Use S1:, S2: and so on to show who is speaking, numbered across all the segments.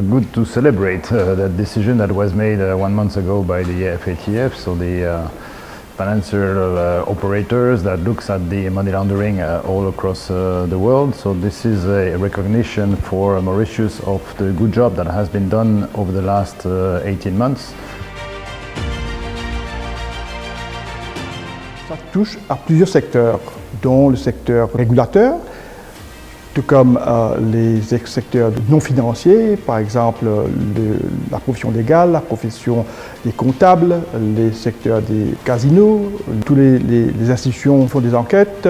S1: good to celebrate that decision that was made 1 month ago by the FATF, so the financial operators that looks at the money laundering all across the world. So this is a recognition for Mauritius of the good job that has been done over the last 18 months.
S2: Ça touche à plusieurs secteurs, dont le secteur régulateur, tout comme les secteurs non financiers, par exemple la profession légale, la profession des comptables, les secteurs des casinos, toutes les institutions font des enquêtes,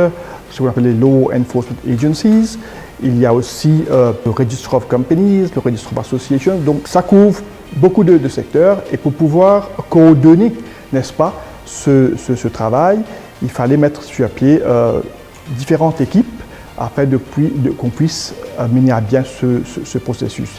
S2: ce qu'on appelle les Law Enforcement Agencies. Il y a aussi le Register of Companies, le Register of Associations, donc ça couvre beaucoup de secteurs et pour pouvoir coordonner, n'est-ce pas, ce travail, il fallait mettre sur pied différentes équipes afin qu'on puisse mener à bien ce processus.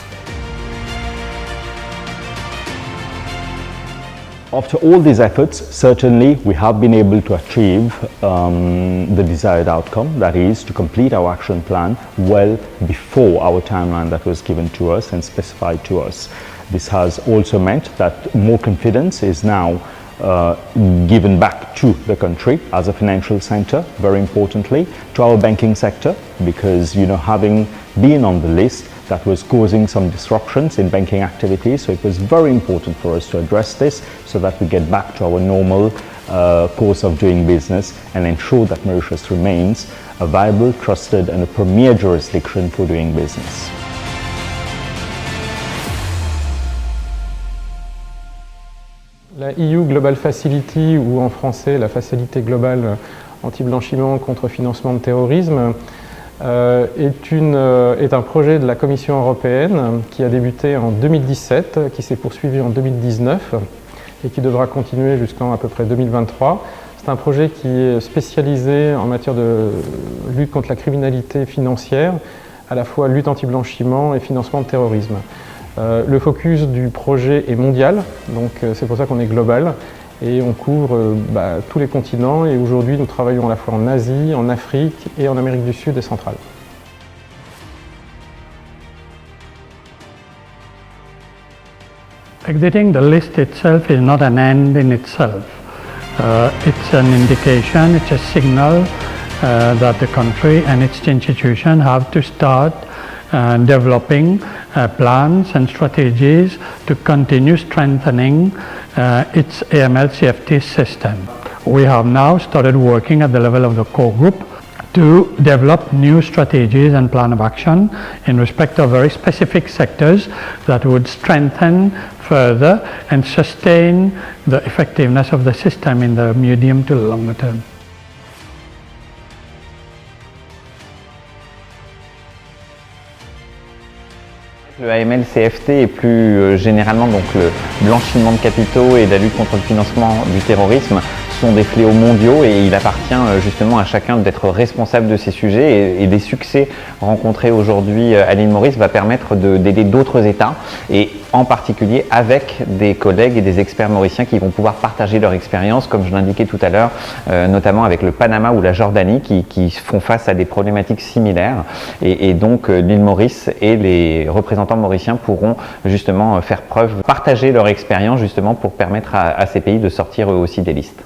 S3: After all these efforts, certainly we have been able to achieve the desired outcome, that is to complete our action plan well before our timeline that was given to us and specified to us. This has also meant that more confidence is now given back to the country as a financial center, very importantly, to our banking sector, because having been on the list, that was causing some disruptions in banking activities, so it was very important for us to address this so that we get back to our normal course of doing business and ensure that Mauritius remains a viable, trusted and a premier jurisdiction for doing business.
S4: La EU Global Facility, ou en français la Facilité globale anti-blanchiment contre financement de terrorisme, est un projet de la Commission européenne qui a débuté en 2017, qui s'est poursuivi en 2019 et qui devra continuer jusqu'en à peu près 2023. C'est un projet qui est spécialisé en matière de lutte contre la criminalité financière, à la fois lutte anti-blanchiment et financement de terrorisme. Le focus du projet est mondial, donc c'est pour ça qu'on est global et on couvre tous les continents et aujourd'hui nous travaillons à la fois en Asie, en Afrique et en Amérique du Sud et centrale.
S5: Exiting the list itself is not an end in itself. It's an indication, it's a signal that the country and its institutions have to start developing plans and strategies to continue strengthening its AML-CFT system. We have now started working at the level of the core group to develop new strategies and plan of action in respect of very specific sectors that would strengthen further and sustain the effectiveness of the system in the medium to longer term.
S6: Le AML-CFT et plus généralement donc le blanchiment de capitaux et la lutte contre le financement du terrorisme sont des fléaux mondiaux et il appartient justement à chacun d'être responsable de ces sujets et des succès rencontrés aujourd'hui à l'île Maurice va permettre d'aider d'autres États et en particulier avec des collègues et des experts mauriciens qui vont pouvoir partager leur expérience comme je l'indiquais tout à l'heure, notamment avec le Panama ou la Jordanie qui font face à des problématiques similaires et donc l'île Maurice et les représentants mauriciens pourront justement faire preuve, partager leur expérience justement pour permettre à ces pays de sortir eux aussi des listes.